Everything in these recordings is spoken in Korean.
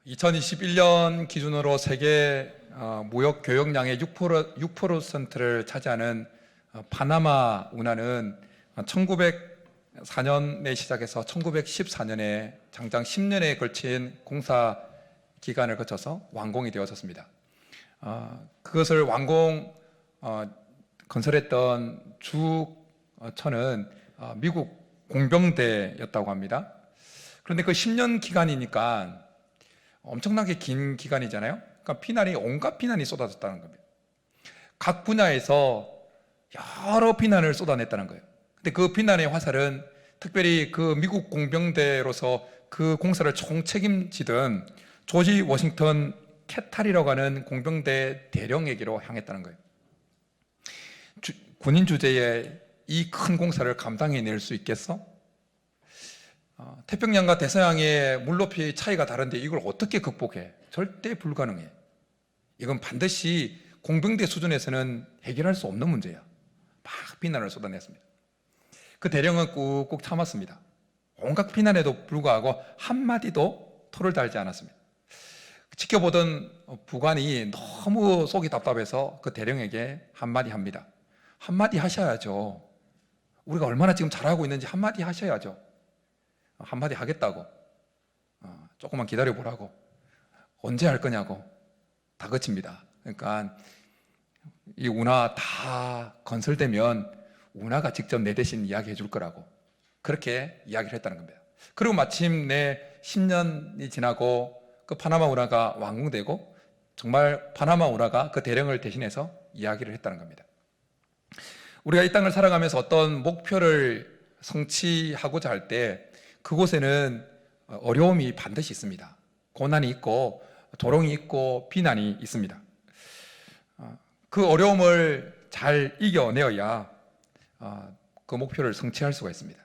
2021년 기준으로 세계 무역 교역량의 6%를 차지하는 파나마 운하는 1904년에 시작해서 1914년에 장장 10년에 걸친 공사 기간을 거쳐서 완공이 되었습니다. 그것을 건설했던 주천은 미국 공병대였다고 합니다. 그런데 그 10년 기간이니까 엄청나게 긴 기간이잖아요. 그러니까 온갖 비난이 쏟아졌다는 겁니다. 각 분야에서 여러 비난을 쏟아냈다는 거예요. 근데 그 비난의 화살은 특별히 그 미국 공병대로서 그 공사를 총책임지던 조지 워싱턴 캐탈이라고 하는 공병대 대령에게로 향했다는 거예요. 군인 주재에 이 큰 공사를 감당해낼 수 있겠어? 태평양과 대서양의 물높이 차이가 다른데 이걸 어떻게 극복해? 절대 불가능해. 이건 반드시 공병대 수준에서는 해결할 수 없는 문제야. 막 비난을 쏟아냈습니다. 그 대령은 꾹꾹 참았습니다. 온갖 비난에도 불구하고 한마디도 토를 달지 않았습니다. 지켜보던 부관이 너무 속이 답답해서 그 대령에게 한마디 합니다. 한마디 하셔야죠. 우리가 얼마나 지금 잘하고 있는지 한마디 하셔야죠. 한마디 하겠다고, 조금만 기다려보라고, 언제 할 거냐고 다그칩니다. 그러니까 이 운하 다 건설되면 운하가 직접 내 대신 이야기해 줄 거라고 그렇게 이야기를 했다는 겁니다. 그리고 마침내 10년이 지나고 그 파나마 운하가 완공되고 정말 파나마 운하가 그 대령을 대신해서 이야기를 했다는 겁니다. 우리가 이 땅을 살아가면서 어떤 목표를 성취하고자 할 때 그곳에는 어려움이 반드시 있습니다. 고난이 있고 조롱이 있고 비난이 있습니다. 그 어려움을 잘 이겨내어야 그 목표를 성취할 수가 있습니다.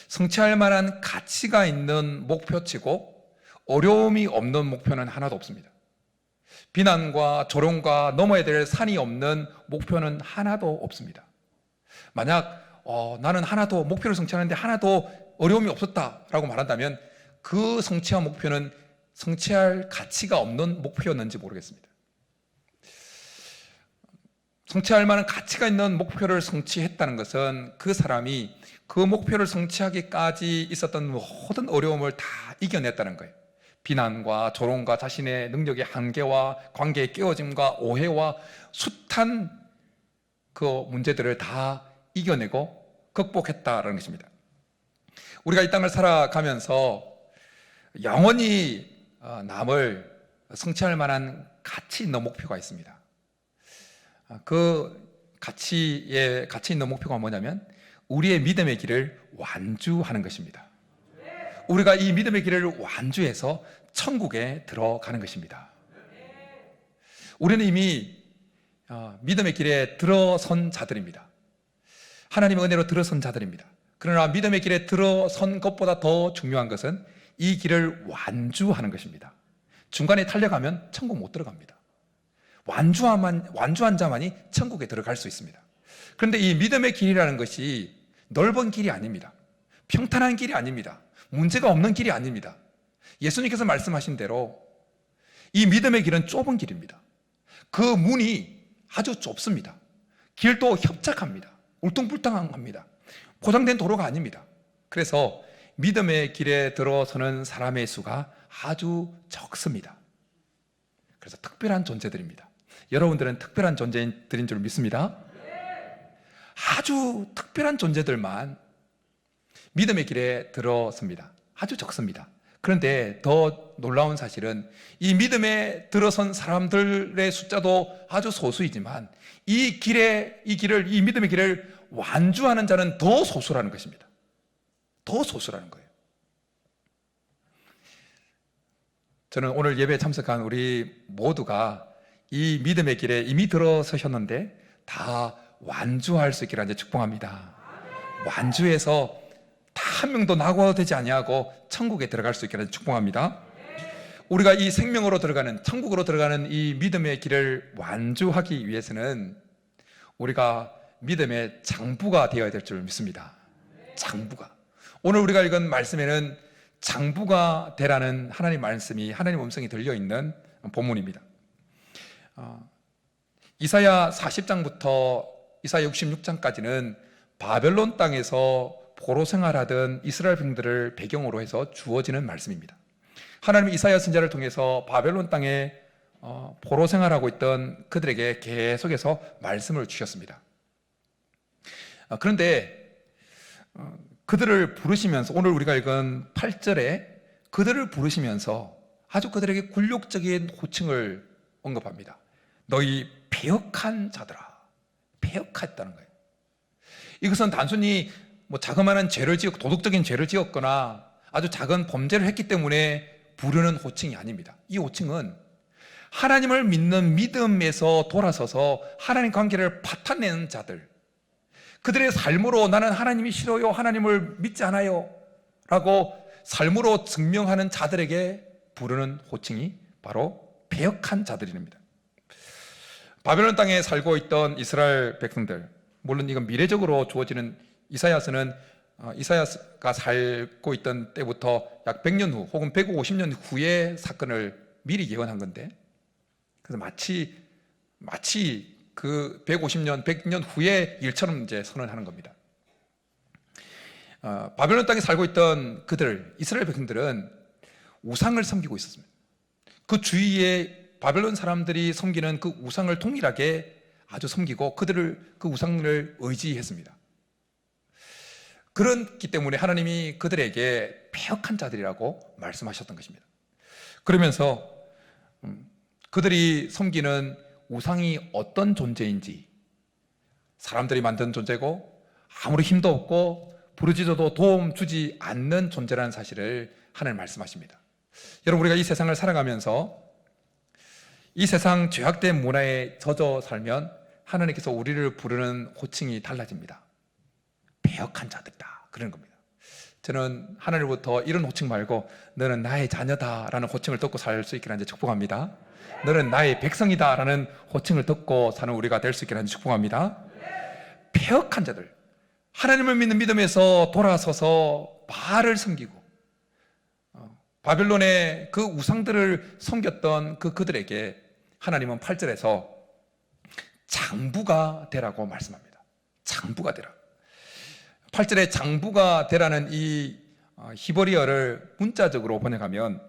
성취할 만한 가치가 있는 목표치고 어려움이 없는 목표는 하나도 없습니다. 비난과 조롱과 넘어야 될 산이 없는 목표는 하나도 없습니다. 만약 나는 하나도 목표를 성취하는데 하나도 어려움이 없었다라고 말한다면 그 성취한 목표는 성취할 가치가 없는 목표였는지 모르겠습니다. 성취할 만한 가치가 있는 목표를 성취했다는 것은 그 사람이 그 목표를 성취하기까지 있었던 모든 어려움을 다 이겨냈다는 거예요. 비난과 조롱과 자신의 능력의 한계와 관계의 깨어짐과 오해와 숱한 그 문제들을 다 이겨내고 극복했다라는 것입니다. 우리가 이 땅을 살아가면서 영원히 남을 성취할 만한 가치 있는 목표가 있습니다. 그 가치 있는 목표가 뭐냐면 우리의 믿음의 길을 완주하는 것입니다. 우리가 이 믿음의 길을 완주해서 천국에 들어가는 것입니다. 우리는 이미 믿음의 길에 들어선 자들입니다. 하나님의 은혜로 들어선 자들입니다. 그러나 믿음의 길에 들어선 것보다 더 중요한 것은 이 길을 완주하는 것입니다. 중간에 탈려가면 천국 못 들어갑니다. 완주한 자만이 천국에 들어갈 수 있습니다. 그런데 이 믿음의 길이라는 것이 넓은 길이 아닙니다. 평탄한 길이 아닙니다. 문제가 없는 길이 아닙니다. 예수님께서 말씀하신 대로 이 믿음의 길은 좁은 길입니다. 그 문이 아주 좁습니다. 길도 협착합니다. 울퉁불퉁합니다. 포장된 도로가 아닙니다. 그래서 믿음의 길에 들어서는 사람의 수가 아주 적습니다. 그래서 특별한 존재들입니다. 여러분들은 특별한 존재들인 줄 믿습니다. 아주 특별한 존재들만 믿음의 길에 들어섭니다. 아주 적습니다. 그런데 더 놀라운 사실은 이 믿음에 들어선 사람들의 숫자도 아주 소수이지만 이 믿음의 길을 완주하는 자는 더 소수라는 것입니다. 더 소수라는 거예요. 저는 오늘 예배에 참석한 우리 모두가 이 믿음의 길에 이미 들어서셨는데 다 완주할 수 있기를 축복합니다. 완주해서 다 한 명도 낙오되지 아니하고 천국에 들어갈 수 있기를 축복합니다. 우리가 이 생명으로 들어가는, 천국으로 들어가는 이 믿음의 길을 완주하기 위해서는 우리가 믿음의 장부가 되어야 될 줄 믿습니다. 장부가. 오늘 우리가 읽은 말씀에는 장부가 되라는 하나님 말씀이, 하나님 음성이 들려있는 본문입니다. 이사야 40장부터 이사야 66장까지는 바벨론 땅에서 포로 생활하던 이스라엘 백성들을 배경으로 해서 주어지는 말씀입니다. 하나님이 이사야 선지자를 통해서 바벨론 땅에 포로 생활하고 있던 그들에게 계속해서 말씀을 주셨습니다. 그런데 그들을 부르시면서, 오늘 우리가 읽은 8절에 그들을 부르시면서 아주 그들에게 굴욕적인 호칭을 언급합니다. 너희 패역한 자들아. 패역했다는 거예요. 이것은 단순히 자그마한 죄를 도덕적인 죄를 지었거나 아주 작은 범죄를 했기 때문에 부르는 호칭이 아닙니다. 이 호칭은 하나님을 믿는 믿음에서 돌아서서 하나님 관계를 파탄내는 자들, 그들의 삶으로 나는 하나님이 싫어요, 하나님을 믿지 않아요 라고 삶으로 증명하는 자들에게 부르는 호칭이 바로 패역한 자들입니다. 바벨론 땅에 살고 있던 이스라엘 백성들, 물론 이건 미래적으로 주어지는, 이사야서는 이사야가 살고 있던 때부터 약 100년 후 혹은 150년 후의 사건을 미리 예언한 건데, 그래서 마치 그 150년, 100년 후의 일처럼 이제 선언하는 겁니다. 바벨론 땅에 살고 있던 그들, 이스라엘 백성들은 우상을 섬기고 있었습니다. 그 주위에 바벨론 사람들이 섬기는 그 우상을 동일하게 아주 섬기고 그 우상을 의지했습니다. 그렇기 때문에 하나님이 그들에게 패역한 자들이라고 말씀하셨던 것입니다. 그러면서 그들이 섬기는 우상이 어떤 존재인지, 사람들이 만든 존재고 아무리 힘도 없고 부르짖어도 도움 주지 않는 존재라는 사실을 하나님 말씀하십니다. 여러분, 우리가 이 세상을 살아가면서 이 세상 죄악된 문화에 젖어 살면 하나님께서 우리를 부르는 호칭이 달라집니다. 패역한 자들이다, 그런 겁니다. 저는 하나님부터 이런 호칭 말고 너는 나의 자녀다 라는 호칭을 듣고 살 수 있게 하는 축복합니다. 너는 나의 백성이다 라는 호칭을 듣고 사는 우리가 될 수 있게 하는 축복합니다. 패역한 자들, 하나님을 믿는 믿음에서 돌아서서 바알을 섬기고 바벨론의 그 우상들을 섬겼던 그들에게 하나님은 8절에서 장부가 되라고 말씀합니다. 장부가 되라. 8절에 장부가 되라는 이 히브리어를 문자적으로 번역하면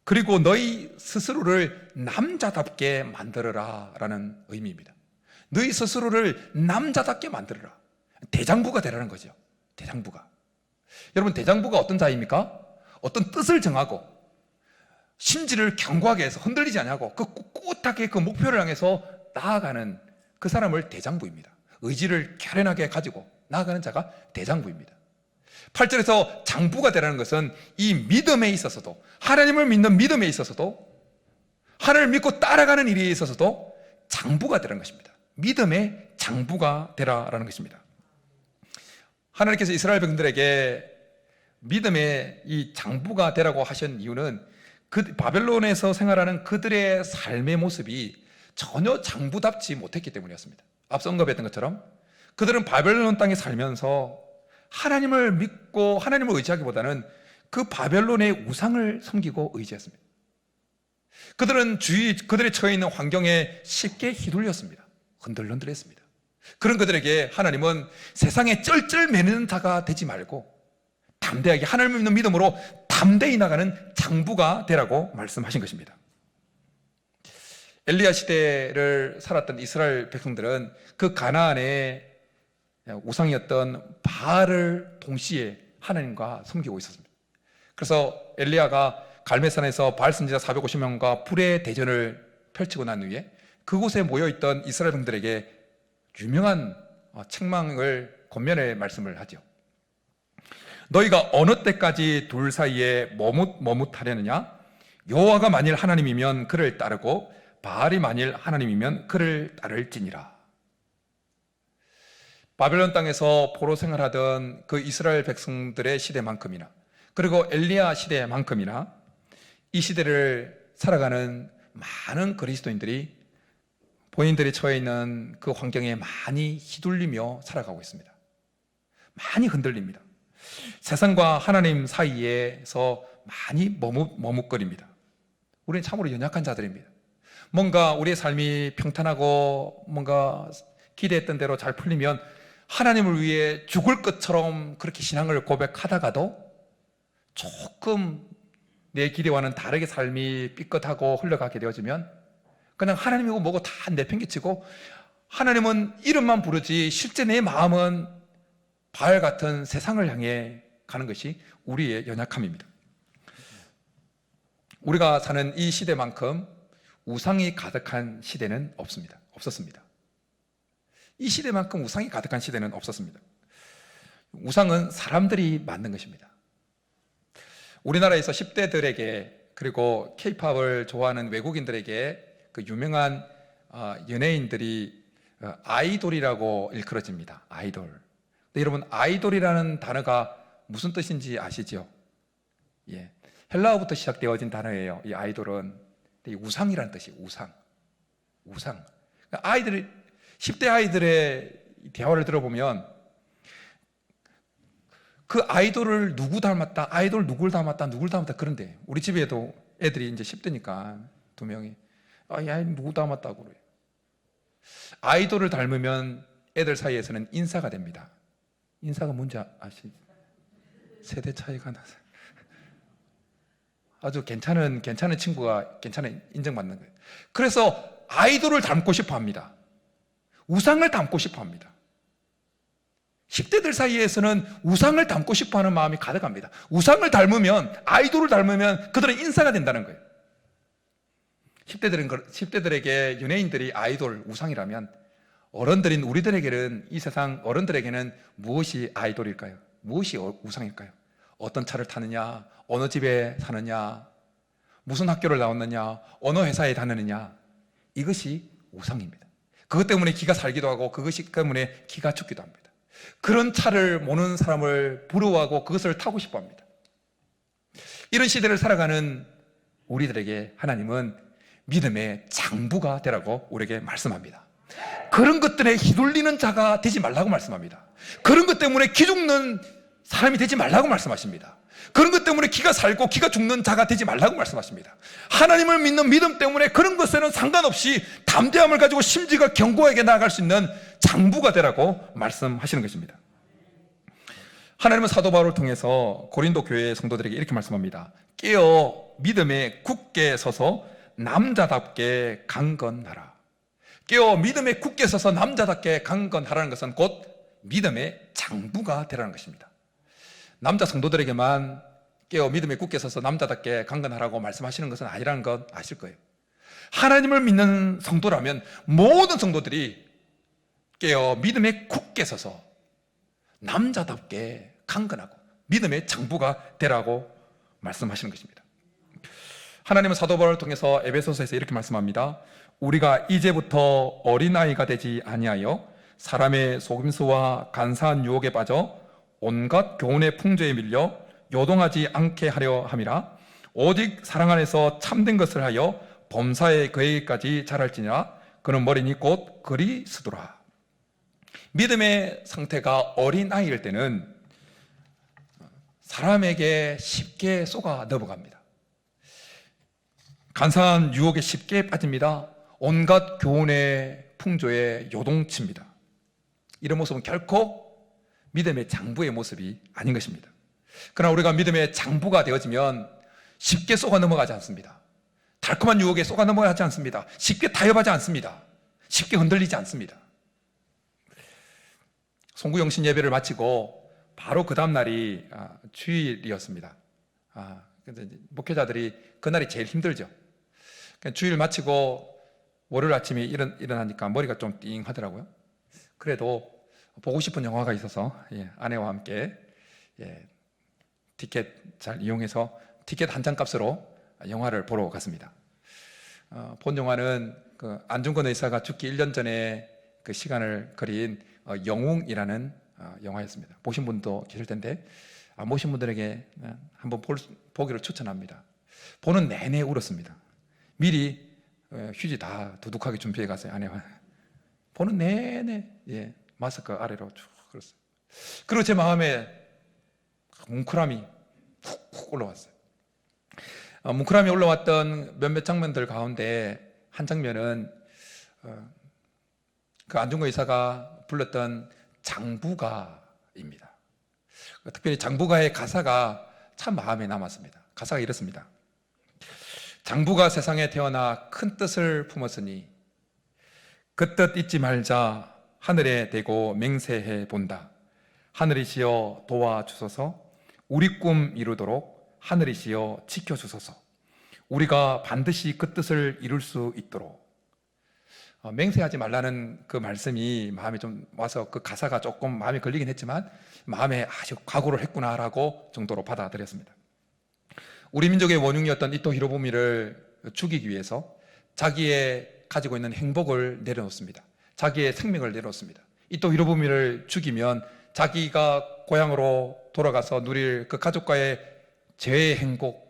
그리고 너희 스스로를 남자답게 만들어라 라는 의미입니다. 너희 스스로를 남자답게 만들어라. 대장부가 되라는 거죠. 대장부가. 여러분, 대장부가 어떤 자입니까? 어떤 뜻을 정하고 심지를 견고하게 해서 흔들리지 않냐고 그 꿋꿋하게 그 목표를 향해서 나아가는 그 사람을 대장부입니다. 의지를 결연하게 가지고 나아가는 자가 대장부입니다. 8절에서 장부가 되라는 것은 이 믿음에 있어서도, 하나님을 믿는 믿음에 있어서도, 하나님을 믿고 따라가는 일에 있어서도 장부가 되라는 것입니다. 믿음의 장부가 되라라는 것입니다. 하나님께서 이스라엘 백성들에게 믿음의 이 장부가 되라고 하신 이유는 그 바벨론에서 생활하는 그들의 삶의 모습이 전혀 장부답지 못했기 때문이었습니다. 앞서 언급했던 것처럼 그들은 바벨론 땅에 살면서 하나님을 믿고 하나님을 의지하기보다는 그 바벨론의 우상을 섬기고 의지했습니다. 그들은 그들이 처해 있는 환경에 쉽게 휘둘렸습니다. 흔들흔들했습니다. 그런 그들에게 하나님은 세상에 쩔쩔매는 자가 되지 말고 담대하게 하나님을 믿는 믿음으로 담대히 나가는 장부가 되라고 말씀하신 것입니다. 엘리야 시대를 살았던 이스라엘 백성들은 그 가나안의 우상이었던 바알을 동시에 하나님과 섬기고 있었습니다. 그래서 엘리야가 갈멜산에서 바알 선지자 450명과 불의 대전을 펼치고 난 후에 그곳에 모여있던 이스라엘 백성들에게 유명한 책망을 권면의 말씀을 하죠. 너희가 어느 때까지 둘 사이에 머뭇하려느냐? 여호와가 만일 하나님이면 그를 따르고 바알이 만일 하나님이면 그를 따를지니라. 바벨론 땅에서 포로 생활하던 그 이스라엘 백성들의 시대만큼이나, 그리고 엘리야 시대만큼이나 이 시대를 살아가는 많은 그리스도인들이 본인들이 처해 있는 그 환경에 많이 휘둘리며 살아가고 있습니다. 많이 흔들립니다. 세상과 하나님 사이에서 많이 머뭇거립니다. 우리는 참으로 연약한 자들입니다. 뭔가 우리의 삶이 평탄하고 뭔가 기대했던 대로 잘 풀리면 하나님을 위해 죽을 것처럼 그렇게 신앙을 고백하다가도 조금 내 기대와는 다르게 삶이 삐끗하고 흘러가게 되어지면 그냥 하나님이고 뭐고 다 내팽개치고 하나님은 이름만 부르지 실제 내 마음은 바알 같은 세상을 향해 가는 것이 우리의 연약함입니다. 우리가 사는 이 시대만큼 우상이 가득한 시대는 없었습니다. 이 시대만큼 우상이 가득한 시대는 없었습니다. 우상은 사람들이 만든 것입니다. 우리나라에서 10대들에게 그리고 K-팝을 좋아하는 외국인들에게 그 유명한 연예인들이 아이돌이라고 일컬어집니다. 아이돌. 근데 여러분, 아이돌이라는 단어가 무슨 뜻인지 아시죠? 예. 헬라어부터 시작되어진 단어예요. 이 아이돌은. 이 우상이라는 뜻이에요. 우상. 아이들이 10대 아이들의 대화를 들어보면 그 아이돌을 누구 닮았다, 아이돌 누굴 닮았다 그런데 우리 집에도 애들이 이제 10대니까 2명이 야, 누구 닮았다고 그래요. 아이돌을 닮으면 애들 사이에서는 인사가 됩니다. 인사가 뭔지 아시죠? 세대 차이가 나서 아주 괜찮은 친구가 괜찮은 인정받는 거예요. 그래서 아이돌을 닮고 싶어 합니다. 우상을 닮고 싶어 합니다. 10대들 사이에서는 우상을 닮고 싶어 하는 마음이 가득합니다. 우상을 닮으면, 아이돌을 닮으면 그들은 인사가 된다는 거예요. 10대들에게 연예인들이 아이돌, 우상이라면 어른들인 우리들에게는, 이 세상 어른들에게는 무엇이 아이돌일까요? 무엇이 우상일까요? 어떤 차를 타느냐, 어느 집에 사느냐, 무슨 학교를 나왔느냐, 어느 회사에 다니느냐, 이것이 우상입니다. 그것 때문에 기가 살기도 하고 그것이 때문에 기가 죽기도 합니다. 그런 차를 모는 사람을 부러워하고 그것을 타고 싶어 합니다. 이런 시대를 살아가는 우리들에게 하나님은 믿음의 장부가 되라고 우리에게 말씀합니다. 그런 것들에 휘둘리는 자가 되지 말라고 말씀합니다. 그런 것 때문에 기죽는 사람이 되지 말라고 말씀하십니다. 그런 것 때문에 기가 살고 기가 죽는 자가 되지 말라고 말씀하십니다. 하나님을 믿는 믿음 때문에 그런 것에는 상관없이 담대함을 가지고 심지가 견고하게 나아갈 수 있는 장부가 되라고 말씀하시는 것입니다. 하나님은 사도 바울을 통해서 고린도 교회 성도들에게 이렇게 말씀합니다. 깨어 믿음에 굳게 서서 남자답게 강건하라. 깨어 믿음에 굳게 서서 남자답게 강건하라는 것은 곧 믿음의 장부가 되라는 것입니다. 남자 성도들에게만 깨어 믿음에 굳게 서서 남자답게 강건하라고 말씀하시는 것은 아니라는 것 아실 거예요. 하나님을 믿는 성도라면 모든 성도들이 깨어 믿음에 굳게 서서 남자답게 강건하고 믿음의 장부가 되라고 말씀하시는 것입니다. 하나님은 사도 바울을 통해서 에베소서에서 이렇게 말씀합니다. 우리가 이제부터 어린아이가 되지 아니하여 사람의 속임수와 간사한 유혹에 빠져 온갖 교훈의 풍조에 밀려 요동하지 않게 하려 함이라. 오직 사랑 안에서 참된 것을 하여 범사에 그에게까지 자랄지니라. 그는 머리니 곧 그리스도라. 믿음의 상태가 어린아이일 때는 사람에게 쉽게 쏘가 넘어갑니다. 간사한 유혹에 쉽게 빠집니다. 온갖 교훈의 풍조에 요동칩니다. 이런 모습은 결코 믿음의 장부의 모습이 아닌 것입니다. 그러나 우리가 믿음의 장부가 되어지면 쉽게 쏘가 넘어가지 않습니다. 달콤한 유혹에 쏘가 넘어가지 않습니다. 쉽게 타협하지 않습니다. 쉽게 흔들리지 않습니다. 송구영신 예배를 마치고 바로 그 다음 날이 주일이었습니다. 목회자들이 그날이 제일 힘들죠. 주일 마치고 월요일 아침에 일어나니까 머리가 좀 띵하더라고요. 그래도 보고 싶은 영화가 있어서 아내와 함께 티켓 잘 이용해서 티켓 한 장 값으로 영화를 보러 갔습니다. 본 영화는 그 안중근 의사가 죽기 1년 전에 그 시간을 그린 영웅이라는 영화였습니다. 보신 분도 계실 텐데 안 보신 분들에게 한번 보기를 추천합니다. 보는 내내 울었습니다. 미리 휴지 다 두둑하게 준비해 갔어요. 아내와 보는 내내 마스크 아래로 쭉 그랬어요. 그리고 제 마음에 뭉클함이 훅훅 올라왔어요. 뭉클함이 올라왔던 몇몇 장면들 가운데 한 장면은 그 안중근 의사가 불렀던 장부가입니다. 특별히 장부가의 가사가 참 마음에 남았습니다. 가사가 이렇습니다. 장부가 세상에 태어나 큰 뜻을 품었으니 그 뜻 잊지 말자 하늘에 대고 맹세해 본다. 하늘이시여 도와주소서. 우리 꿈 이루도록 하늘이시여 지켜주소서. 우리가 반드시 그 뜻을 이룰 수 있도록. 맹세하지 말라는 그 말씀이 마음에 좀 와서 그 가사가 조금 마음에 걸리긴 했지만 마음에 아주 각오를 했구나라고 정도로 받아들였습니다. 우리 민족의 원흉이었던 이토 히로부미를 죽이기 위해서 자기의 가지고 있는 행복을 내려놓습니다. 자기의 생명을 내려놓습니다. 이토 히로부미를 죽이면 자기가 고향으로 돌아가서 누릴 그 가족과의 재회의 행복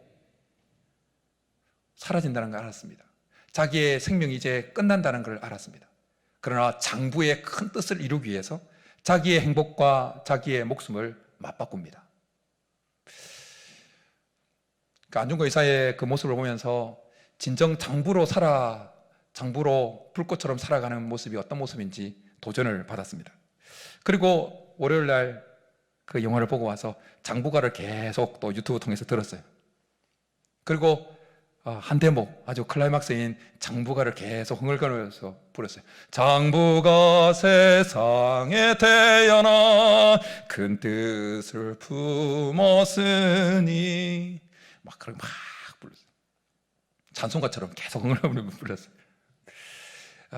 사라진다는 걸 알았습니다. 자기의 생명이 이제 끝난다는 걸 알았습니다. 그러나 장부의 큰 뜻을 이루기 위해서 자기의 행복과 자기의 목숨을 맞바꿉니다. 그 안중근 의사의 그 모습을 보면서 진정 장부로 불꽃처럼 살아가는 모습이 어떤 모습인지 도전을 받았습니다. 그리고 월요일 날 그 영화를 보고 와서 장부가를 계속 또 유튜브 통해서 들었어요. 그리고 한 대목, 아주 클라이막스인 장부가를 계속 흥얼거리면서 부르었어요. 장부가 세상에 태어나 큰 뜻을 품었으니 그렇게 막 불렀어요. 찬송가처럼 계속 흥얼거리면서 불렀어요.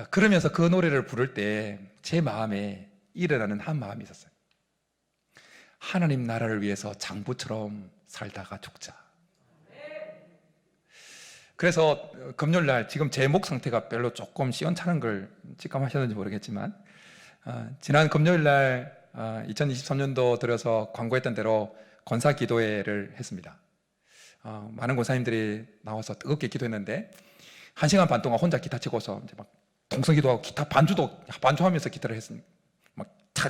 그러면서 그 노래를 부를 때 제 마음에 일어나는 한 마음이 있었어요. 하나님 나라를 위해서 장부처럼 살다가 죽자. 그래서 금요일날 지금 제 목 상태가 별로 조금 시원찮은 걸 직감하셨는지 모르겠지만 지난 금요일날 2023년도 들어서 광고했던 대로 권사 기도회를 했습니다. 많은 권사님들이 나와서 뜨겁게 기도했는데 1시간 반 동안 혼자 기타 치고서 이제 막 동성기도하고 기타 반주하면서 기타를 했으니까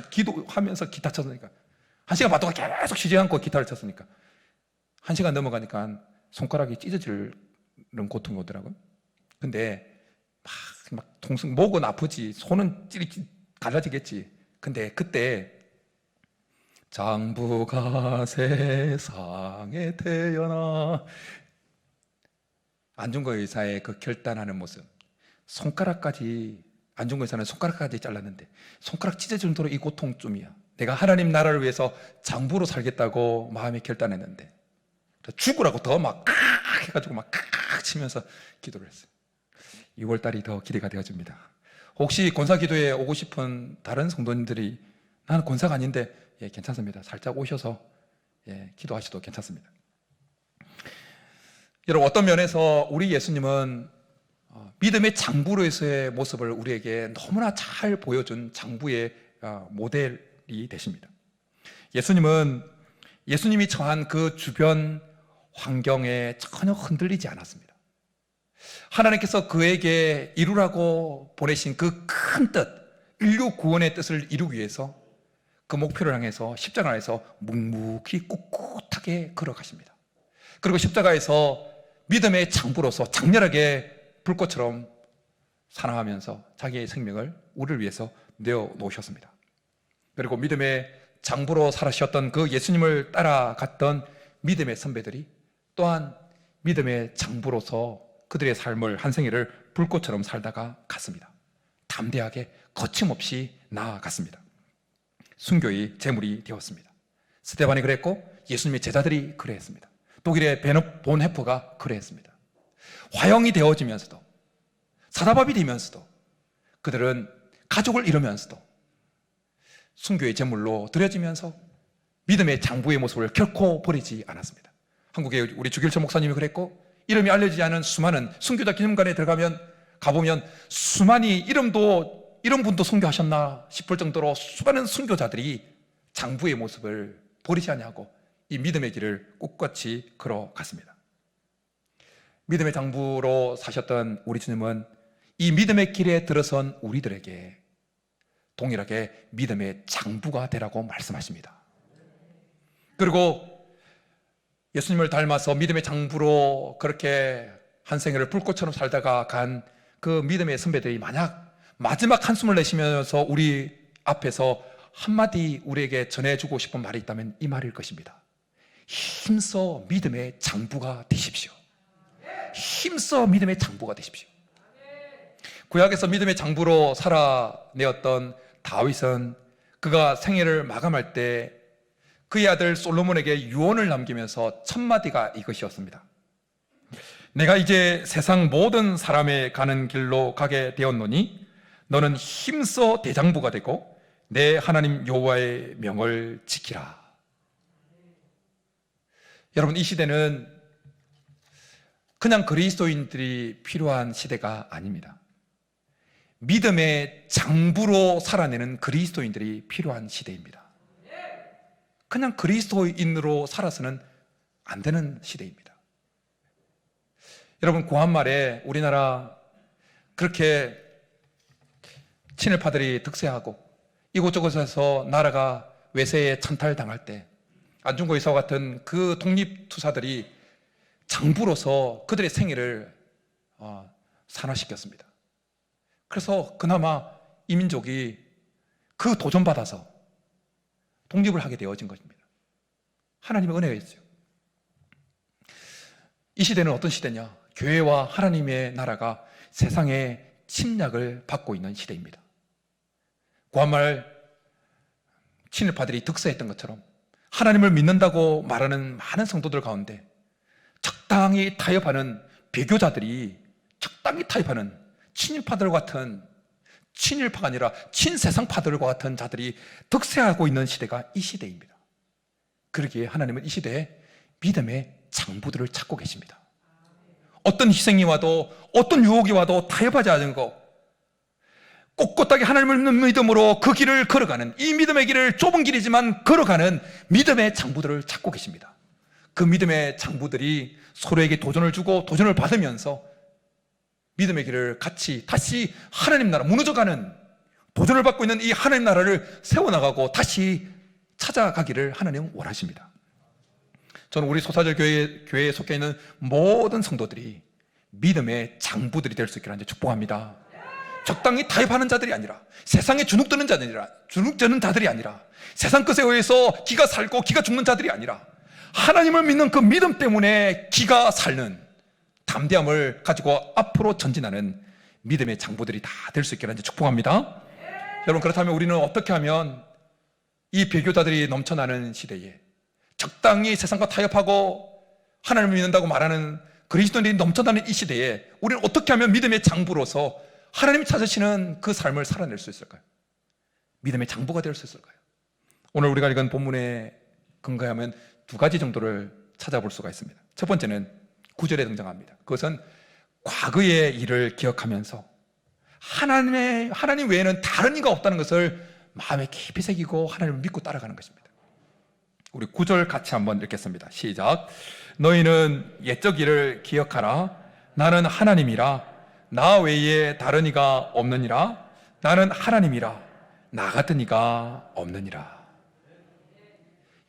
기도하면서 기타 쳤으니까 1시간 반 동안 계속 쉬지 않고 기타를 쳤으니까 1시간 넘어가니까 손가락이 찢어지는 고통이 오더라고요. 근데 목은 아프지 손은 갈라지겠지. 근데 그때 장부가 세상에 태어나 안중근 의사의 그 결단하는 모습, 안중근 의사는 손가락까지 잘랐는데 손가락 찢어질 정도로 이 고통쯤이야. 내가 하나님 나라를 위해서 장부로 살겠다고 마음에 결단했는데 죽으라고 더 막 해가지고 막 치면서 기도를 했어요. 6월달이 더 기대가 되어집니다. 혹시 권사기도에 오고 싶은 다른 성도님들이 나는 권사가 아닌데 괜찮습니다. 살짝 오셔서 기도하셔도 괜찮습니다. 여러분, 어떤 면에서 우리 예수님은 믿음의 장부로서의 모습을 우리에게 너무나 잘 보여준 장부의 모델이 되십니다. 예수님이 처한 그 주변 환경에 전혀 흔들리지 않았습니다. 하나님께서 그에게 이루라고 보내신 그 큰 뜻, 인류 구원의 뜻을 이루기 위해서 그 목표를 향해서 십자가에서 묵묵히 꿋꿋하게 걸어가십니다. 그리고 십자가에서 믿음의 장부로서 장렬하게 불꽃처럼 사랑하면서 자기의 생명을 우리를 위해서 내어놓으셨습니다. 그리고 믿음의 장부로 살아주셨던 그 예수님을 따라갔던 믿음의 선배들이 또한 믿음의 장부로서 그들의 삶을 한 생애를 불꽃처럼 살다가 갔습니다. 담대하게 거침없이 나아갔습니다. 순교의 제물이 되었습니다. 스데반이 그랬고 예수님의 제자들이 그랬습니다. 독일의 본헤퍼가 그랬습니다. 화형이 되어지면서도 사다밥이 되면서도 그들은 가족을 이루면서도 순교의 제물로 드려지면서 믿음의 장부의 모습을 결코 버리지 않았습니다. 한국의 우리 주길철 목사님이 그랬고 이름이 알려지지 않은 수많은 순교자 기념관에 가보면 수많이 이런 분도 순교하셨나 싶을 정도로 수많은 순교자들이 장부의 모습을 버리지 아니하고 이 믿음의 길을 꿋꿋이 걸어갔습니다. 믿음의 장부로 사셨던 우리 주님은 이 믿음의 길에 들어선 우리들에게 동일하게 믿음의 장부가 되라고 말씀하십니다. 그리고 예수님을 닮아서 믿음의 장부로 그렇게 한 생애를 불꽃처럼 살다가 간 그 믿음의 선배들이 만약 마지막 한숨을 내쉬면서 우리 앞에서 한마디 우리에게 전해주고 싶은 말이 있다면 이 말일 것입니다. 힘써 믿음의 장부가 되십시오. 힘써 믿음의 장부가 되십시오. 구약에서 믿음의 장부로 살아내었던 다윗은 그가 생애를 마감할 때 그의 아들 솔로몬에게 유언을 남기면서 첫 마디가 이것이었습니다. 내가 이제 세상 모든 사람의 가는 길로 가게 되었노니 너는 힘써 대장부가 되고 내 하나님 여호와의 명을 지키라. 여러분, 이 시대는 그냥 그리스도인들이 필요한 시대가 아닙니다. 믿음의 장부로 살아내는 그리스도인들이 필요한 시대입니다. 그냥 그리스도인으로 살아서는 안 되는 시대입니다. 여러분, 구한말에 우리나라 그렇게 친일파들이 득세하고 이곳저곳에서 나라가 외세에 찬탈당할 때 안중근 의사와 같은 그 독립투사들이 장부로서 그들의 생애를 산화시켰습니다. 그래서 그나마 이 민족이 그 도전받아서 독립을 하게 되어진 것입니다. 하나님의 은혜였죠. 이 시대는 어떤 시대냐? 교회와 하나님의 나라가 세상의 침략을 받고 있는 시대입니다. 구한말 친일파들이 득세했던 것처럼 하나님을 믿는다고 말하는 많은 성도들 가운데 적당히 타협하는 배교자들이 적당히 타협하는 친일파들 같은, 친일파가 아니라 친세상파들과 같은 자들이 득세하고 있는 시대가 이 시대입니다. 그러기에 하나님은 이 시대에 믿음의 장부들을 찾고 계십니다. 어떤 희생이 와도 어떤 유혹이 와도 타협하지 않은 것, 꼿꼿하게 하나님을 믿는 믿음으로 그 길을 걸어가는, 이 믿음의 길을 좁은 길이지만 걸어가는 믿음의 장부들을 찾고 계십니다. 그 믿음의 장부들이 서로에게 도전을 주고 도전을 받으면서 믿음의 길을 같이 다시 하나님 나라, 무너져가는 도전을 받고 있는 이 하나님 나라를 세워나가고 다시 찾아가기를 하나님은 원하십니다. 저는 우리 소사절 교회에 속해 있는 모든 성도들이 믿음의 장부들이 될 수 있기를 축복합니다. 적당히 타협하는 자들이 아니라, 세상에 주눅드는 자들이 아니라, 세상 것에 의해서 기가 살고 기가 죽는 자들이 아니라, 하나님을 믿는 그 믿음 때문에 기가 살는 담대함을 가지고 앞으로 전진하는 믿음의 장부들이 다 될 수 있기를 축복합니다. 여러분, 그렇다면 우리는 어떻게 하면 이 배교자들이 넘쳐나는 시대에 적당히 세상과 타협하고 하나님을 믿는다고 말하는 그리스도인들이 넘쳐나는 이 시대에 우리는 어떻게 하면 믿음의 장부로서 하나님이 찾으시는 그 삶을 살아낼 수 있을까요? 믿음의 장부가 될 수 있을까요? 오늘 우리가 읽은 본문에 근거하면 두 가지 정도를 찾아볼 수가 있습니다. 첫 번째는 9절에 등장합니다. 그것은 과거의 일을 기억하면서 하나님 외에는 다른 이가 없다는 것을 마음에 깊이 새기고 하나님을 믿고 따라가는 것입니다. 우리 9절 같이 한번 읽겠습니다. 시작. 너희는 옛적 일을 기억하라. 나는 하나님이라. 나 외에 다른 이가 없느니라. 나는 하나님이라. 나 같은 이가 없느니라.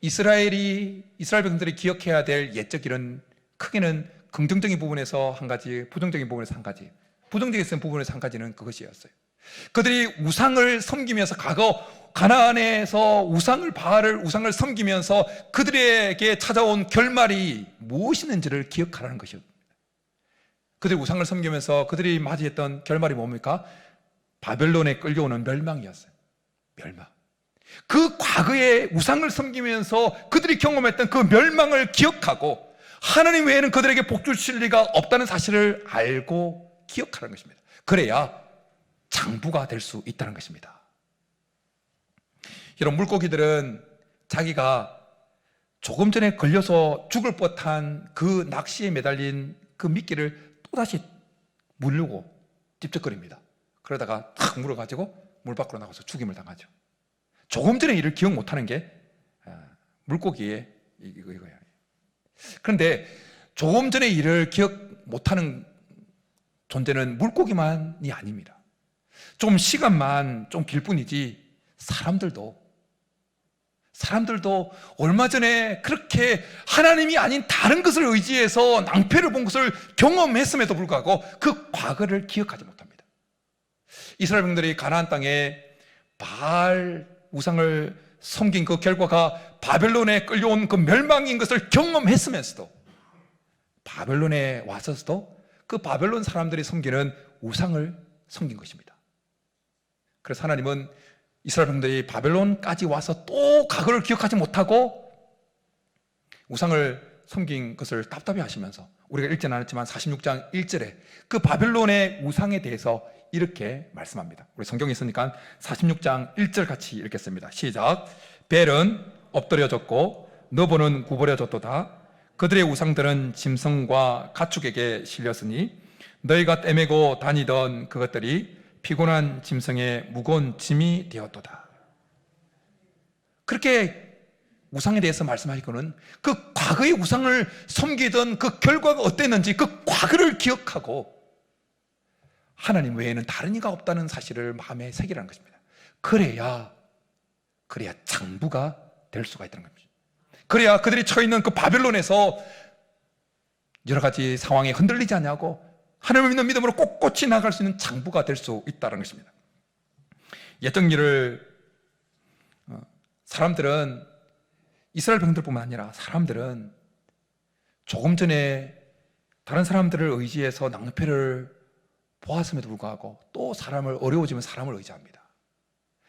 이스라엘 백성들이 기억해야 될 옛적 일은 크게는 긍정적인 부분에서 한 가지, 부정적인 부분에서 한 가지. 부정적인 부분에서 한 가지는 그것이었어요. 그들이 우상을 섬기면서, 과거 가나안에서 우상을 섬기면서 그들에게 찾아온 결말이 무엇이었는지를 기억하라는 것이었습니다. 그들이 우상을 섬기면서 그들이 맞이했던 결말이 뭡니까? 바벨론에 끌려오는 멸망이었어요. 멸망. 그 과거에 우상을 섬기면서 그들이 경험했던 그 멸망을 기억하고 하나님 외에는 그들에게 복 주실 리가 없다는 사실을 알고 기억하라는 것입니다. 그래야 장부가 될 수 있다는 것입니다. 이런 물고기들은 자기가 조금 전에 걸려서 죽을 뻔한 그 낚시에 매달린 그 미끼를 또다시 물려고 찝쩍거립니다. 그러다가 탁 물어가지고 물 밖으로 나가서 죽임을 당하죠. 조금 전에 일을 기억 못하는 게 물고기의 이거예요. 그런데 조금 전에 일을 기억 못하는 존재는 물고기만이 아닙니다. 좀 시간만 좀 길 뿐이지 사람들도 얼마 전에 그렇게 하나님이 아닌 다른 것을 의지해서 낭패를 본 것을 경험했음에도 불구하고 그 과거를 기억하지 못합니다. 이스라엘 백성들이 가나안 땅에 바알 우상을 섬긴 그 결과가 바벨론에 끌려온 그 멸망인 것을 경험했으면서도 바벨론에 와서도 그 바벨론 사람들이 섬기는 우상을 섬긴 것입니다. 그래서 하나님은 이스라엘 백성들이 바벨론까지 와서 또 과거를 기억하지 못하고 우상을 섬긴 것을 답답해 하시면서 우리가 읽지는 않았지만 46장 1절에 그 바벨론의 우상에 대해서 이렇게 말씀합니다. 우리 성경에 있으니까 46장 1절 같이 읽겠습니다. 시작. 벨은 엎드려졌고 너보는 구부려졌도다. 그들의 우상들은 짐승과 가축에게 실렸으니 너희가 떼매고 다니던 그것들이 피곤한 짐승의 무거운 짐이 되었도다. 그렇게 우상에 대해서 말씀하시고는 그 과거의 우상을 섬기던 그 결과가 어땠는지 그 과거를 기억하고 하나님 외에는 다른 이가 없다는 사실을 마음에 새기라는 것입니다. 그래야 장부가 될 수가 있다는 겁니다. 그래야 그들이 처해 있는 그 바벨론에서 여러 가지 상황에 흔들리지 않냐고 하나님을 믿는 믿음으로 꼿꼿이 나아갈 수 있는 장부가 될 수 있다는 것입니다. 옛적 일을 사람들은 이스라엘 백성들뿐만 아니라 사람들은 조금 전에 다른 사람들을 의지해서 낭패를 보았음에도 불구하고 또 사람을 어려워지면 사람을 의지합니다.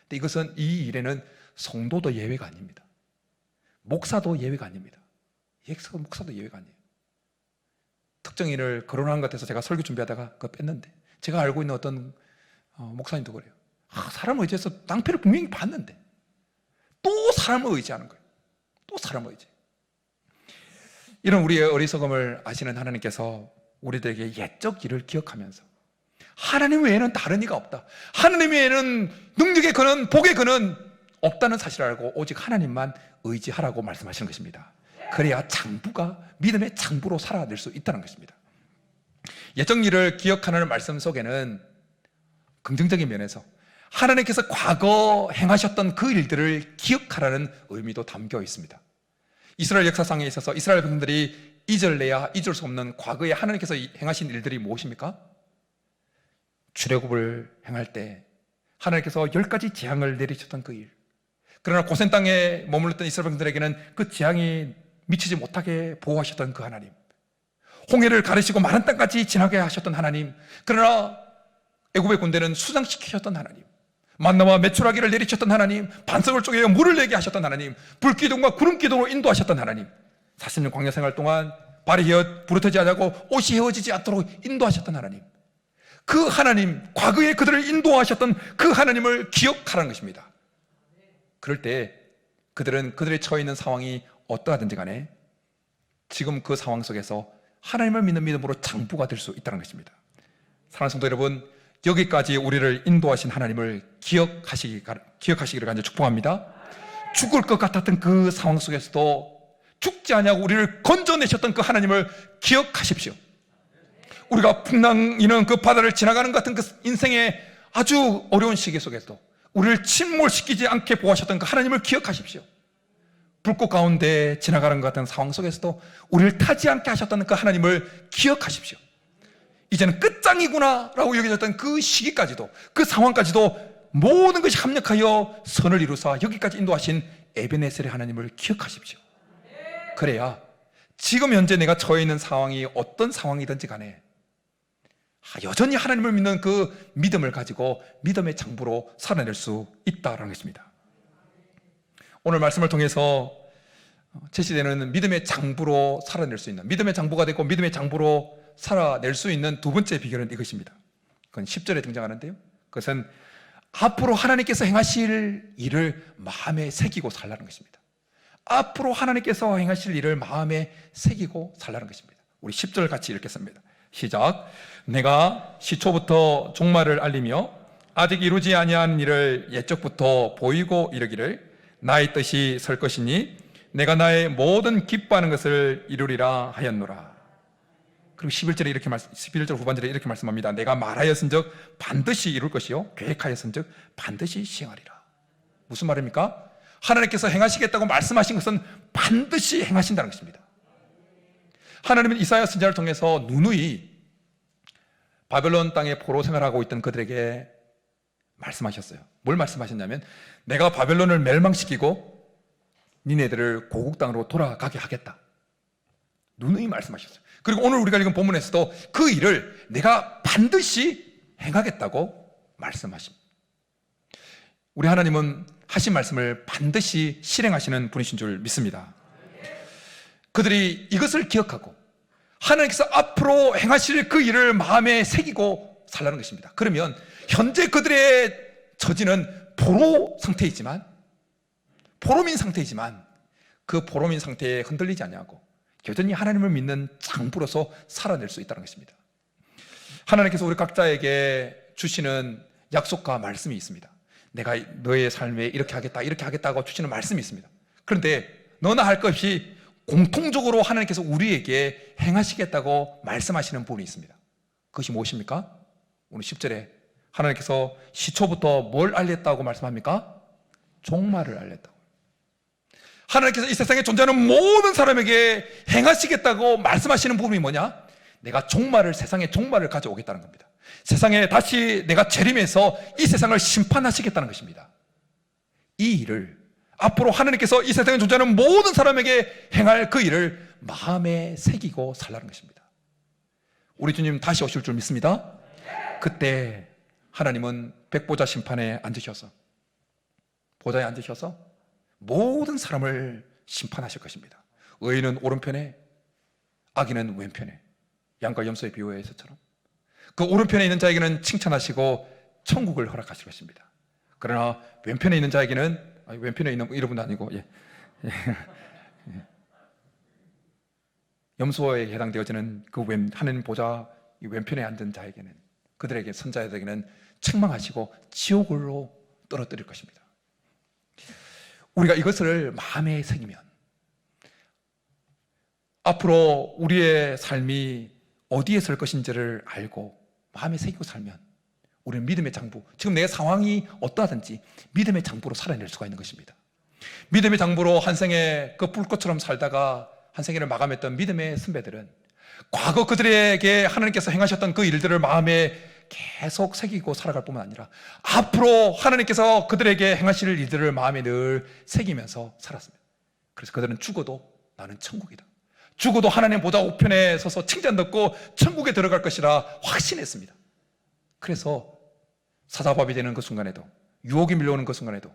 근데 이것은 이 일에는 성도도 예외가 아닙니다. 목사도 예외가 아닙니다. 목사도 예외가 아니에요. 특정 일을 거론한 것 같아서 제가 설교 준비하다가 그거 뺐는데 제가 알고 있는 어떤 목사님도 그래요. 사람을 의지해서 낭패를 분명히 봤는데 또 사람을 의지하는 거예요. 또 사람을 의지. 이런 우리의 어리석음을 아시는 하나님께서 우리들에게 옛적 일을 기억하면서 하나님 외에는 다른 이가 없다. 하나님 외에는 능력의 근원, 복의 근원 없다는 사실을 알고 오직 하나님만 의지하라고 말씀하시는 것입니다. 그래야 장부가 믿음의 장부로 살아낼 수 있다는 것입니다. 옛적 일을 기억하는 말씀 속에는 긍정적인 면에서 하나님께서 과거 행하셨던 그 일들을 기억하라는 의미도 담겨 있습니다. 이스라엘 역사상에 있어서 이스라엘 백성들이 잊을래야 잊을 수 없는 과거에 하나님께서 행하신 일들이 무엇입니까? 출애굽을 행할 때 하나님께서 10가지 재앙을 내리셨던 그 일. 그러나 고센 땅에 머물렀던 이스라엘 백성들에게는 그 재앙이 미치지 못하게 보호하셨던 그 하나님, 홍해를 가르시고 마른 땅까지 지나게 하셨던 하나님, 그러나 애굽의 군대는 수장시키셨던 하나님, 만나와 메추라기를 내리셨던 하나님, 반석을 쪼개어 물을 내게 하셨던 하나님, 불기둥과 구름기둥으로 인도하셨던 하나님, 40년 광야 생활 동안 발이 부르터지 않고 옷이 헤어지지 않도록 인도하셨던 하나님, 그 하나님, 과거에 그들을 인도하셨던 그 하나님을 기억하라는 것입니다. 그럴 때 그들은 그들의 처해 있는 상황이 어떠하든지 간에 지금 그 상황 속에서 하나님을 믿는 믿음으로 장부가 될 수 있다는 것입니다. 사랑하는 성도 여러분, 여기까지 우리를 인도하신 하나님을 기억하시기를 간절히 축복합니다. 죽을 것 같았던 그 상황 속에서도 죽지 않냐고 우리를 건져내셨던 그 하나님을 기억하십시오. 우리가 풍랑이는 그 바다를 지나가는 것 같은 그 인생의 아주 어려운 시기 속에서도 우리를 침몰시키지 않게 보호하셨던 그 하나님을 기억하십시오. 불꽃 가운데 지나가는 것 같은 상황 속에서도 우리를 타지 않게 하셨던 그 하나님을 기억하십시오. 이제는 끝장이구나 라고 여겨졌던 그 시기까지도, 그 상황까지도 모든 것이 합력하여 선을 이루사 여기까지 인도하신 에베네셀의 하나님을 기억하십시오. 그래야 지금 현재 내가 처해 있는 상황이 어떤 상황이든지 간에 여전히 하나님을 믿는 그 믿음을 가지고 믿음의 장부로 살아낼 수 있다는 것입니다. 오늘 말씀을 통해서 제시되는 믿음의 장부로 살아낼 수 있는, 믿음의 장부가 되고 믿음의 장부로 살아낼 수 있는 두 번째 비결은 이것입니다. 그건 10절에 등장하는데요, 그것은 앞으로 하나님께서 행하실 일을 마음에 새기고 살라는 것입니다. 앞으로 하나님께서 행하실 일을 마음에 새기고 살라는 것입니다. 우리 10절 같이 읽겠습니다. 시작. 내가 시초부터 종말을 알리며 아직 이루지 아니한 일을 옛적부터 보이고 이르기를 나의 뜻이 설 것이니 내가 나의 모든 기뻐하는 것을 이루리라 하였노라. 그리고 11절 후반절에 이렇게 말씀합니다. 내가 말하였은즉 반드시 이룰 것이요 계획하였은즉 반드시 시행하리라. 무슨 말입니까? 하나님께서 행하시겠다고 말씀하신 것은 반드시 행하신다는 것입니다. 하나님은 이사야 선지자를 통해서 누누이 바벨론 땅에 포로 생활하고 있던 그들에게 말씀하셨어요. 뭘 말씀하셨냐면 내가 바벨론을 멸망시키고 니네들을 고국 땅으로 돌아가게 하겠다. 누누이 말씀하셨어요. 그리고 오늘 우리가 읽은 본문에서도 그 일을 내가 반드시 행하겠다고 말씀하십니다. 우리 하나님은 하신 말씀을 반드시 실행하시는 분이신 줄 믿습니다. 그들이 이것을 기억하고 하나님께서 앞으로 행하실 그 일을 마음에 새기고 살라는 것입니다. 그러면 현재 그들의 처지는 포로 상태이지만, 포로민 상태이지만 그 포로민 상태에 흔들리지 않냐고 여전히 하나님을 믿는 장부로서 살아낼 수 있다는 것입니다. 하나님께서 우리 각자에게 주시는 약속과 말씀이 있습니다. 내가 너의 삶에 이렇게 하겠다고 주시는 말씀이 있습니다. 그런데 너나 할 것 없이 공통적으로 하나님께서 우리에게 행하시겠다고 말씀하시는 부분이 있습니다. 그것이 무엇입니까? 오늘 10절에 하나님께서 시초부터 뭘 알렸다고 말씀합니까? 종말을 알렸다고. 하나님께서 이 세상에 존재하는 모든 사람에게 행하시겠다고 말씀하시는 부분이 뭐냐? 내가 세상에 종말을 가져오겠다는 겁니다. 세상에 다시 내가 재림해서 이 세상을 심판하시겠다는 것입니다. 이 일을 앞으로 하나님께서 이 세상에 존재하는 모든 사람에게 행할 그 일을 마음에 새기고 살라는 것입니다. 우리 주님 다시 오실 줄 믿습니다. 그때 하나님은 백보자 심판에 앉으셔서, 보좌에 앉으셔서 모든 사람을 심판하실 것입니다. 의인은 오른편에, 악인은 왼편에, 양과 염소의 비유에서처럼 그 오른편에 있는 자에게는 칭찬하시고 천국을 허락하실 것입니다. 그러나 왼편에 있는 자에게는, 왼편에 있는 이름은 아니고 염소에 해당되어지는 그 하나님 보좌 왼편에 앉은 자에게는, 그들에게 선자들에게는 책망하시고 지옥으로 떨어뜨릴 것입니다. 우리가 이것을 마음에 새기면 앞으로 우리의 삶이 어디에 설 것인지를 알고 마음에 새기고 살면 우리는 믿음의 장부, 지금 내 상황이 어떠하든지 믿음의 장부로 살아낼 수가 있는 것입니다. 믿음의 장부로 한 생에 그 불꽃처럼 살다가 한 생애를 마감했던 믿음의 선배들은 과거 그들에게 하나님께서 행하셨던 그 일들을 마음에 계속 새기고 살아갈 뿐만 아니라 앞으로 하나님께서 그들에게 행하실 일들을 마음에 늘 새기면서 살았습니다. 그래서 그들은 죽어도 나는 천국이다, 죽어도 하나님 보좌 우편에 서서 칭찬 듣고 천국에 들어갈 것이라 확신했습니다. 그래서 사자밥이 되는 그 순간에도, 유혹이 밀려오는 그 순간에도,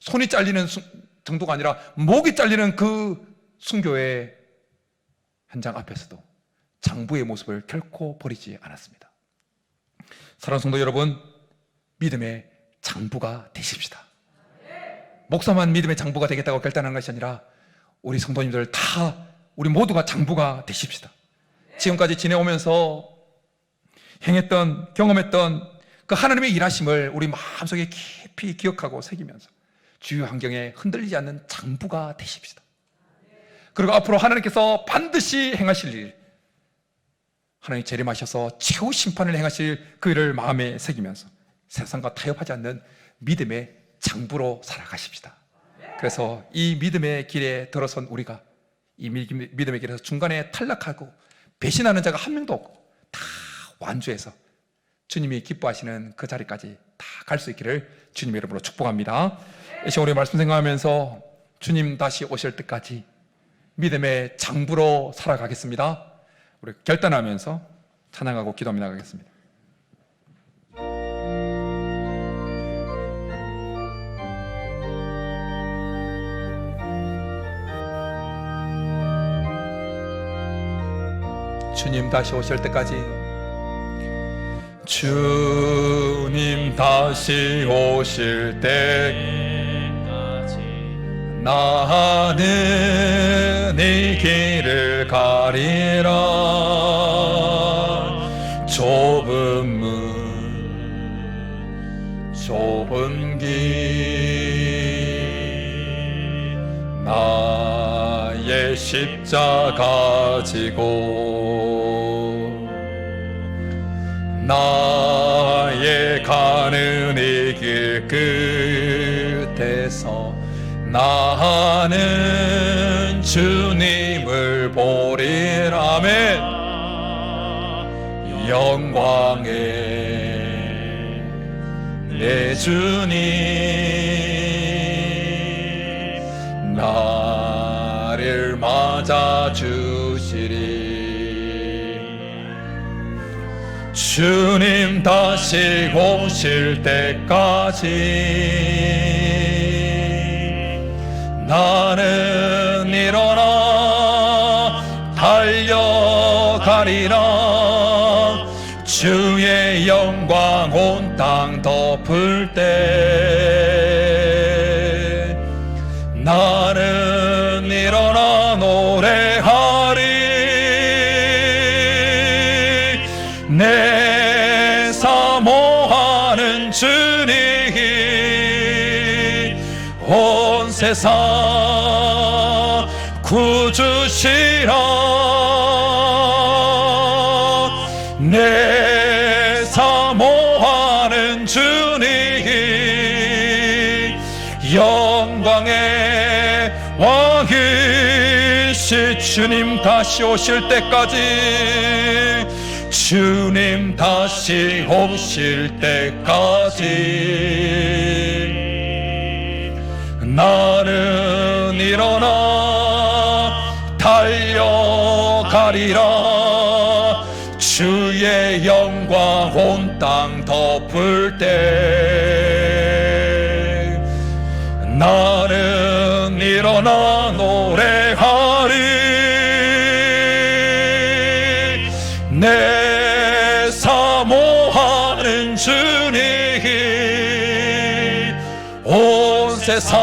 손이 잘리는 정도가 아니라 목이 잘리는 그 순교의 현장 앞에서도 장부의 모습을 결코 버리지 않았습니다. 사랑하는 성도 여러분, 믿음의 장부가 되십시다. 목사만 믿음의 장부가 되겠다고 결단한 것이 아니라 우리 성도님들 다, 우리 모두가 장부가 되십시다. 지금까지 지내오면서 행했던, 경험했던 그 하나님의 일하심을 우리 마음속에 깊이 기억하고 새기면서 주요 환경에 흔들리지 않는 장부가 되십시다. 그리고 앞으로 하나님께서 반드시 행하실 일, 하나님 재림하셔서 최후 심판을 행하실 그 일을 마음에 새기면서 세상과 타협하지 않는 믿음의 장부로 살아가십시다. 그래서 이 믿음의 길에 들어선 우리가 이 믿음의 길에서 중간에 탈락하고 배신하는 자가 한 명도 없고 다 완주해서 주님이 기뻐하시는 그 자리까지 다 갈 수 있기를 주님의 이름으로 축복합니다. 이 시간 우리 말씀 생각하면서 주님 다시 오실 때까지 믿음의 장부로 살아가겠습니다. 우리 결단하면서 찬양하고 기도하며 나가겠습니다. 주님 다시 오실 때까지, 주님 다시 오실 때까지 나는 이 길을 가리라. 좁은 문, 좁은 길, 나의 십자가 지고 나의 가는 이 길 끝에서 나는 주님을 보리라. 아멘. 영광의 내 주님 나를 맞아주시리. 주님 다시 오실 때까지 나는 일어나 달려가리라. 주의 영광 온 땅 덮을 때 나는 일어나 노래하리. 내 사모하는 주님 온 세상 구주시라. 내 사모하는 주님 영광의 왕이시. 주님 다시 오실 때까지 주님 다시 오실 때까지 나는 일어나 달려가리라. 주의 영광 온 땅 덮을 때 나는 일어나 노래하리. 내 사모하는 주님 온 세상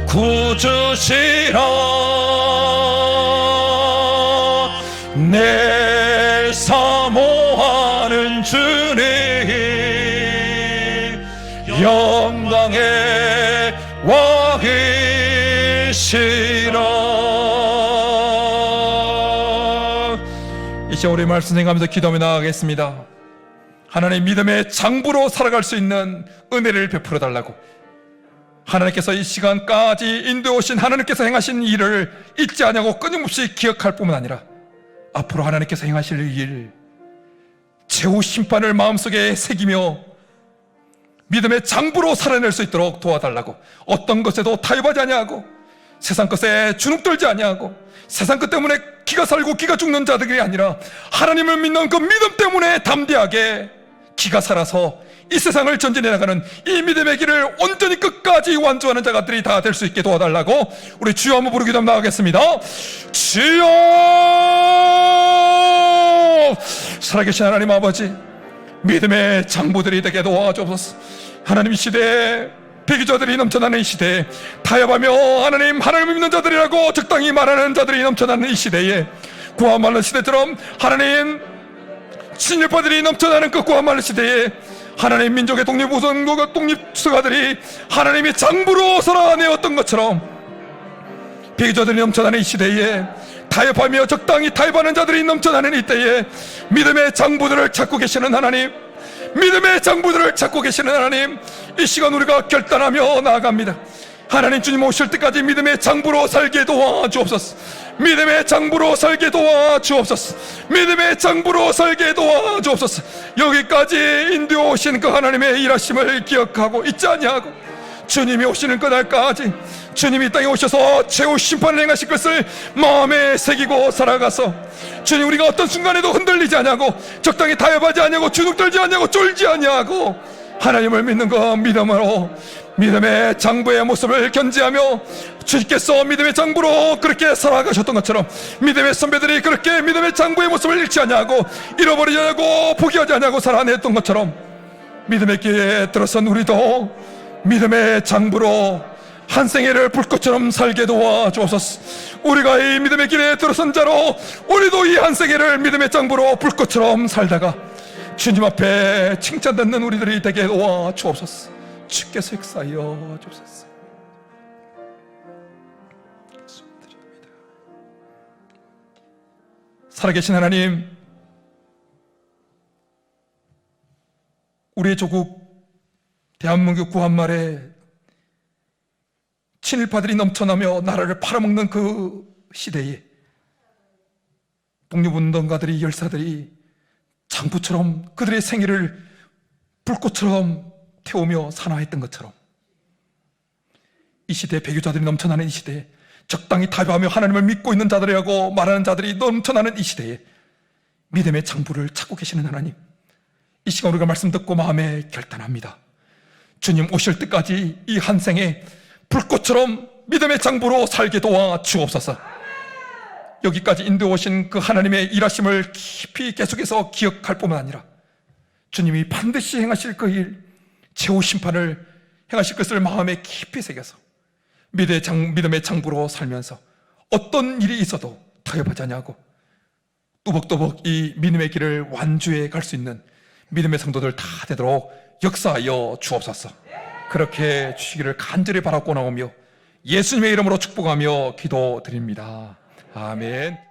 구주시라. 내 사모하는 주님 영광의 왕이시라. 이제 우리 말씀 생각하면서 기도하며 나아가겠습니다. 하나님 믿음의 장부로 살아갈 수 있는 은혜를 베풀어 달라고, 하나님께서 이 시간까지 인도해 오신 하나님께서 행하신 일을 잊지 아니하고 끊임없이 기억할 뿐만 아니라 앞으로 하나님께서 행하실 일, 최후 심판을 마음속에 새기며 믿음의 장부로 살아낼 수 있도록 도와달라고, 어떤 것에도 타협하지 아니하고 세상 것에 주눅들지 아니하고 세상 것 때문에 기가 살고 기가 죽는 자들이 아니라 하나님을 믿는 그 믿음 때문에 담대하게 기가 살아서 이 세상을 전진해 나가는 이 믿음의 길을 온전히 끝까지 완주하는 자들이 다 될 수 있게 도와달라고 우리 주여 한번 부르기도 한번 나가겠습니다. 주여! 살아계신 하나님 아버지, 믿음의 장부들이 되게 도와주옵소서. 하나님 이 시대에 배교자들이 넘쳐나는 이 시대에 타협하며 하나님을 믿는 자들이라고 적당히 말하는 자들이 넘쳐나는 이 시대에 구하말는 시대처럼 하나님 친일파들이 넘쳐나는 그 구하말는 시대에 하나님 민족의 독립우선국의 독립수가들이 하나님의 장부로 살아내었던 것처럼 배교자들이 넘쳐나는 이 시대에 타협하며 적당히 타협하는 자들이 넘쳐나는 이때에 믿음의 장부들을 찾고 계시는 하나님, 믿음의 장부들을 찾고 계시는 하나님, 이 시간 우리가 결단하며 나아갑니다. 하나님 주님 오실 때까지 믿음의 장부로 살게 도와주옵소서. 믿음의 장부로 살게 도와주옵소서. 믿음의 장부로 살게 도와주옵소서. 여기까지 인도해 오신 그 하나님의 일하심을 기억하고 잊지 아니하고 주님이 오시는 그날까지 주님이 이 땅에 오셔서 최후 심판을 행하실 것을 마음에 새기고 살아가서 주님 우리가 어떤 순간에도 흔들리지 아니하고 적당히 타협하지 아니하고 주눅들지 아니하고 쫄지 아니하고 하나님을 믿는 그 믿음으로 믿음의 장부의 모습을 견지하며 주님께서 믿음의 장부로 그렇게 살아가셨던 것처럼 믿음의 선배들이 그렇게 믿음의 장부의 모습을 잃지 아니하고 잃어버리지 않고 포기하지 않고 살아냈던 것처럼 믿음의 길에 들어선 우리도 믿음의 장부로 한 생애를 불꽃처럼 살게 도와주옵소서. 우리가 이 믿음의 길에 들어선 자로 우리도 이 한 생애를 믿음의 장부로 불꽃처럼 살다가 주님 앞에 칭찬받는 우리들이 되게 도와주옵소서. 주께서 역사하여 주옵소서. 살아계신 하나님, 우리의 조국 대한민국 구한말에 친일파들이 넘쳐나며 나라를 팔아먹는 그 시대에 독립운동가들이, 열사들이 장부처럼 그들의 생애를 불꽃처럼 태우며 산화했던 것처럼, 이 시대에 배교자들이 넘쳐나는 이 시대에, 적당히 타협하며 하나님을 믿고 있는 자들이라고 말하는 자들이 넘쳐나는 이 시대에 믿음의 장부를 찾고 계시는 하나님, 이 시간 우리가 말씀 듣고 마음에 결단합니다. 주님 오실 때까지 이 한 생에 불꽃처럼 믿음의 장부로 살게 도와 주옵소서. 여기까지 인도해 오신 그 하나님의 일하심을 깊이 계속해서 기억할 뿐만 아니라 주님이 반드시 행하실 그 일, 최후 심판을 행하실 것을 마음에 깊이 새겨서 믿음의 장부로 살면서 어떤 일이 있어도 타협하지 아니하고 뚜벅뚜벅 이 믿음의 길을 완주해 갈 수 있는 믿음의 성도들 다 되도록 역사하여 주옵소서. 그렇게 주시기를 간절히 바라고 나오며 예수님의 이름으로 축복하며 기도드립니다. 아멘.